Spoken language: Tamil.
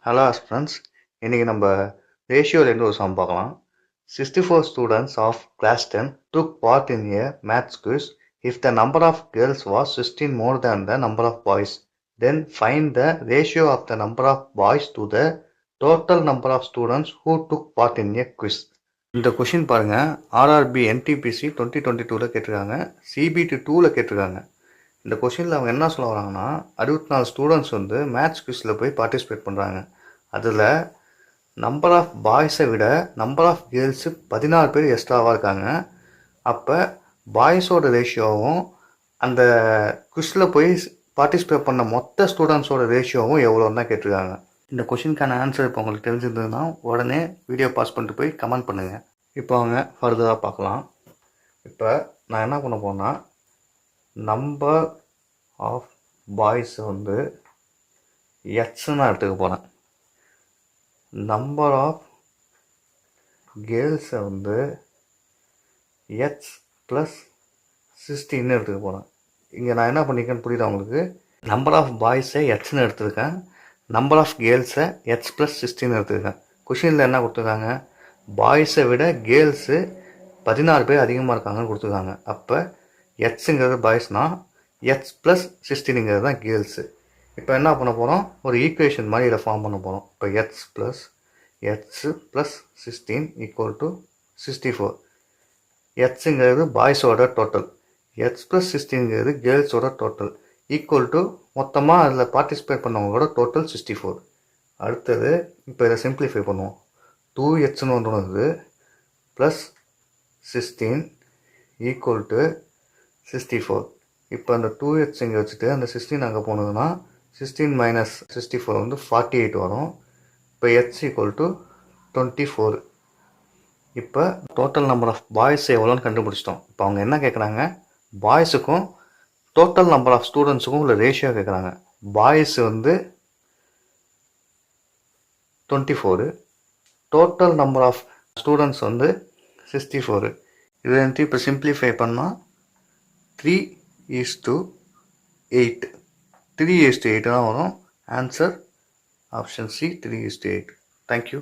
Hello friends, இன்னைக்கு நம்ம ரேஷியோலேருந்து ஒரு சம் பார்க்கலாம். 64 students of class 10 took part in a maths quiz. If the number of girls was 16 more than the number of boys, then find the ratio of the number of boys to the total number of students who took part in a quiz. இந்த கொஷின் பாருங்க, ஆர்ஆர்பி என்டிபிசி 2022 கேட்டிருக்காங்க, சிபிடி 2 கேட்டிருக்காங்க. இந்த கொஷினில் அவங்க என்ன சொல்ல வராங்கன்னா, 64 ஸ்டூடெண்ட்ஸ் வந்து மேத்ஸ் குவிஸில் போய் பார்ட்டிசிபேட் பண்ணுறாங்க. அதில் நம்பர் ஆஃப் பாய்ஸை விட நம்பர் ஆஃப் கேர்ள்ஸு 16 பேர் எக்ஸ்ட்ராவாக இருக்காங்க. அப்போ பாய்ஸோட ரேஷியோவும் அந்த குவிஸில் போய் பார்ட்டிசிபேட் பண்ண மொத்த ஸ்டூடெண்ட்ஸோட ரேஷியோவும் எவ்வளோன்னு தான் கேட்டிருக்காங்க. இந்த கொஷினுக்கான ஆன்சர் இப்போ உங்களுக்கு தெரிஞ்சிருந்ததுன்னா உடனே வீடியோ பாஸ் பண்ணிட்டு போய் கமெண்ட் பண்ணுங்கள். இப்போ அவங்க ஃபர்தராக பார்க்கலாம். இப்போ நான் என்ன பண்ண போனால், நம்பர் ஆஃப் பாய்ஸ் வந்து எக்ஸ்ன்னு எடுத்துக்க போகிறேன். நம்பர் ஆஃப் கேர்ள்ஸை வந்து எக்ஸ் ப்ளஸ் 16 எடுத்துக்க போகிறேன். இங்கே நான் என்ன பண்ணியிருக்கேன்னு புரியுதா உங்களுக்கு? நம்பர் ஆஃப் பாய்ஸை எக்ஸ்ன்னு எடுத்துருக்கேன், நம்பர் ஆஃப் கேர்ள்ஸை எக்ஸ் ப்ளஸ் 16 எடுத்துருக்கேன். கொஷினில் என்ன கொடுத்துருக்காங்க, பாய்ஸை விட கேர்ள்ஸு 16 பேர் அதிகமாக இருக்காங்கன்னு கொடுத்துருக்காங்க. அப்போ எக்ஸுங்கிறது பாய்ஸ்னால் எக்ஸ் ப்ளஸ் 16ங்கிறது தான் கேர்ள்ஸு. இப்போ என்ன பண்ண போகிறோம், ஒரு ஈக்குவேஷன் மாதிரி இதை ஃபார்ம் பண்ண போகிறோம். இப்போ எக்ஸ் ப்ளஸ் 16 ஈக்குவல் டு 64. எக்ஸுங்கிறது பாய்ஸோட டோட்டல், எக்ஸ் ப்ளஸ் 16ங்கிறது கேர்ள்ஸோட டோட்டல், ஈக்குவல் டு மொத்தமாக அதில் பார்ட்டிசிபேட் பண்ணவங்களோட டோட்டல் 64. அடுத்தது இப்போ இதை சிம்பிளிஃபை பண்ணுவோம். 2xன்னு ஒன்று வருது ப்ளஸ் 16 ஈக்குவல் டு 64. இப்போ அந்த 2x இங்கே வச்சுட்டு அந்த 16 அங்கே போனதுன்னா 16 மைனஸ் 64 வந்து 48 வரும். இப்போ h ஈக்குவல் டு 24. இப்போ டோட்டல் நம்பர் ஆஃப் பாய்ஸ் எவ்வளோன்னு கண்டுபிடிச்சிட்டோம். இப்போ அவங்க என்ன கேட்குறாங்க, பாய்ஸுக்கும் டோட்டல் நம்பர் ஆஃப் ஸ்டூடெண்ட்ஸுக்கும் உள்ள ரேஷியோ கேட்குறாங்க. பாய்ஸ் வந்து 24, டோட்டல் நம்பர் ஆஃப் ஸ்டூடெண்ட்ஸ் வந்து 64. இதை வந்து இப்போ சிம்பிளிஃபை பண்ணால் 3:8 3:8 தான் வரும். Answer option C 3:8. தேங்க்யூ.